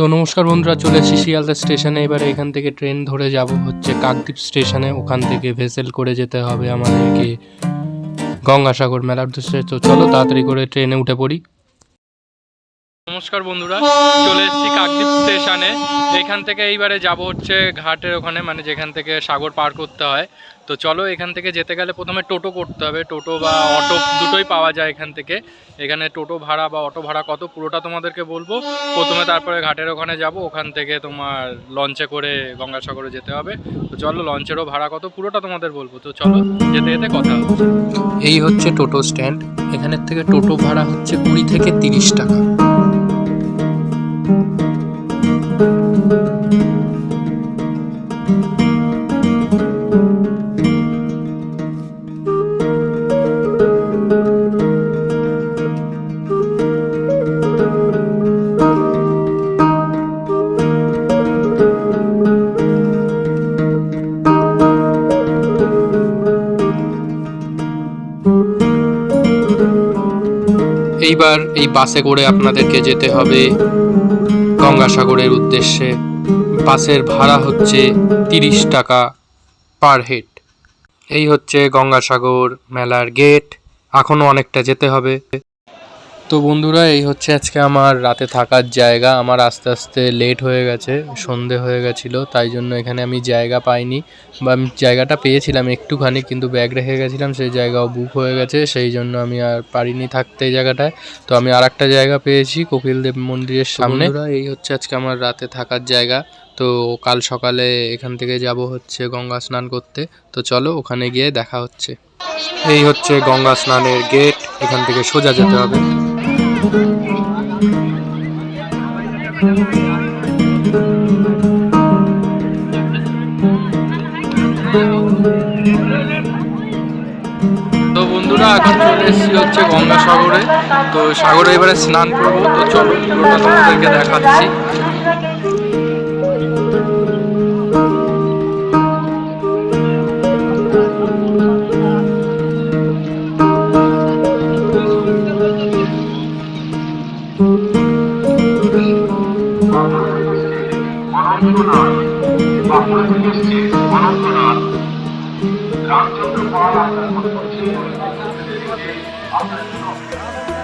তো নমস্কার বন্ধুরা, চলে এসেছি শিয়ালদা স্টেশনে। এবারে এখান থেকে ট্রেন ধরে যাব হচ্ছে কাকদ্বীপ স্টেশনে। ওখান থেকে ভেসেল করে যেতে হবে আমাদেরকে গঙ্গাসাগর মেলার উদ্দেশ্যে। তো চলো তাড়াতাড়ি করে ট্রেনে উঠে পড়ি। নমস্কার বন্ধুরা, চলে এসেছি কাকদ্বীপ স্টেশনে। এখান থেকে এইবারে যাব হচ্ছে ঘাটের ওখানে, মানে যেখান থেকে সাগর পার করতে হয়। তো চলো, এখান থেকে যেতে গেলে প্রথমে টোটো করতে হবে। টোটো বা অটো দুটোই পাওয়া যায় এখান থেকে। এখানে টোটো ভাড়া বা অটো ভাড়া কত পুরোটা তোমাদেরকে বলবো প্রথমে, তারপরে ঘাটের ওখানে যাব। ওখান থেকে তোমার লঞ্চে করে গঙ্গাসাগরে যেতে হবে। তো চলো, লঞ্চেরও ভাড়া কত পুরোটা তোমাদের বলবো। তো চলো, যেতে যেতে কথা হচ্ছে। এই হচ্ছে টোটো স্ট্যান্ড। এখানের থেকে টোটো ভাড়া হচ্ছে 20 থেকে 30 টাকা। এইবার এই বাসে করে আপনাদেরকে যেতে হবে গঙ্গাসাগরের উদ্দেশ্যে। বাসের ভাড়া হচ্ছে 30 টাকা পার হেড। এই হচ্ছে গঙ্গাসাগর মেলার গেট। এখনও অনেকটা যেতে হবে। তো বন্ধুরা, এই হচ্ছে আজকে আমার রাতে থাকার জায়গা। আমার আস্তে আস্তে লেট হয়ে গেছে, সন্ধে হয়ে গেছিলো, তাই জন্য এখানে আমি জায়গা পাইনি। বা আমি জায়গাটা পেয়েছিলাম একটুখানি, কিন্তু ব্যাগ রেখে গেছিলাম, সেই জায়গাও বুক হয়ে গেছে, সেই জন্য আমি আর পারিনি থাকতে এই জায়গাটায়। তো আমি আর একটা জায়গা পেয়েছি কপিলদেব মন্দিরের সামনে। এই হচ্ছে আজকে আমার রাতে থাকার জায়গা। তো কাল সকালে এখান থেকে যাব হচ্ছে গঙ্গা স্নান করতে। তো চলো, ওখানে গিয়ে দেখা হচ্ছে। এই হচ্ছে গঙ্গা স্নানের গেট। এখান থেকে সোজা যেতে হবে। তো বন্ধুরা, এখন চলে এসেছি হচ্ছে গঙ্গাসাগরে। তো সাগরে এবারে স্নান করবো। তো চলো, পুরোটা তোমাদেরকে দেখাচ্ছি।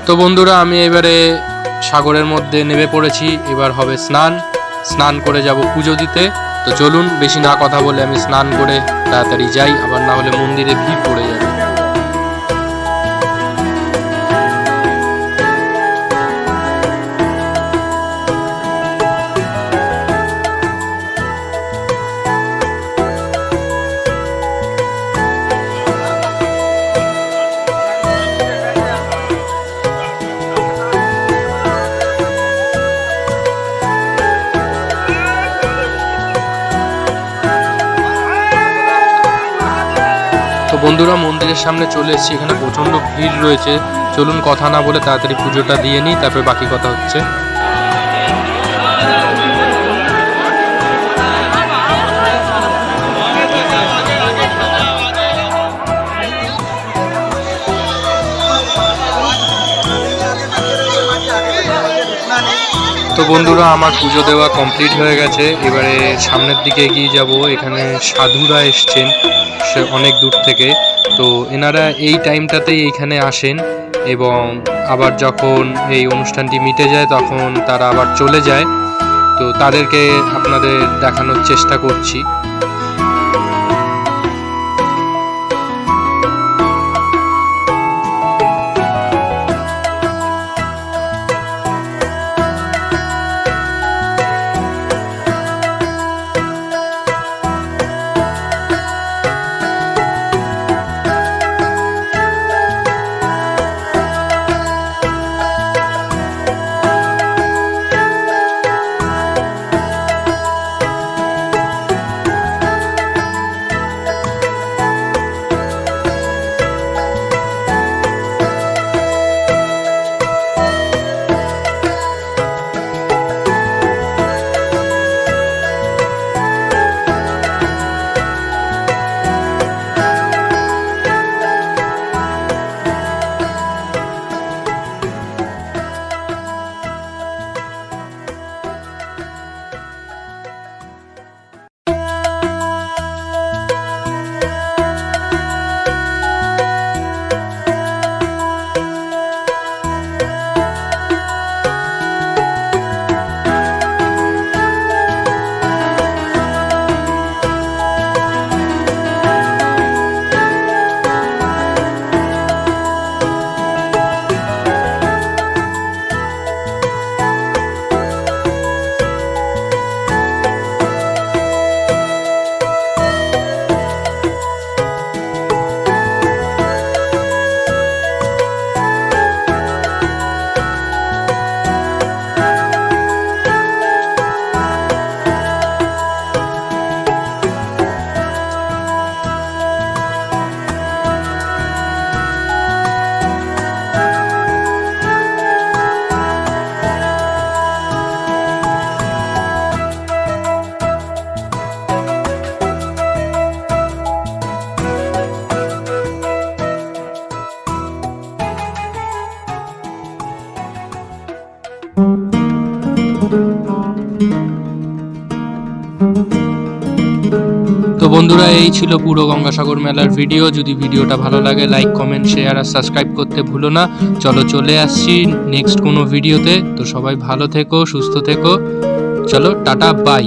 তো বন্ধুরা, আমি এবারে সাগরের মধ্যে নেমে পড়েছি। এবার হবে স্নান। স্নান করে যাব পুজো দিতে। তো চলুন, বেশি না কথা বলে আমি স্নান করে তাড়াতাড়ি যাই, আবার না হলে মন্দিরে ভিড় পড়ে যাবে। তো বন্ধুরা, মন্দিরের সামনে চলে এসেছি। এখানে প্রচণ্ড ভিড় রয়েছে। চলুন, কথা না বলে তাড়াতাড়ি পুজোটা দিয়ে নিই, তারপরে বাকি কথা হচ্ছে। তো বন্ধুরা, আমার পুজো দেওয়া কমপ্লিট হয়ে গেছে। এবারে সামনের দিকে এগিয়ে যাব। এখানে সাধুরা এসছেন সে অনেক দূর থেকে। তো এনারা এই টাইমটাতেই এইখানে আসেন, এবং আবার যখন এই অনুষ্ঠানটি মিটে যায় তখন তারা আবার চলে যায়। তো তাদেরকে আপনাদের দেখানোর চেষ্টা করছি। বন্ধুরা, এই ছিল পুরো গঙ্গাসাগর মেলার ভিডিও। যদি ভিডিওটা ভালো লাগে লাইক, কমেন্ট, শেয়ার আর সাবস্ক্রাইব করতে ভুলো না। চলো চলে আসছি নেক্সট কোনো ভিডিওতে। তো সবাই ভালো থেকো, সুস্থ থেকো। চলো টাটা, বাই।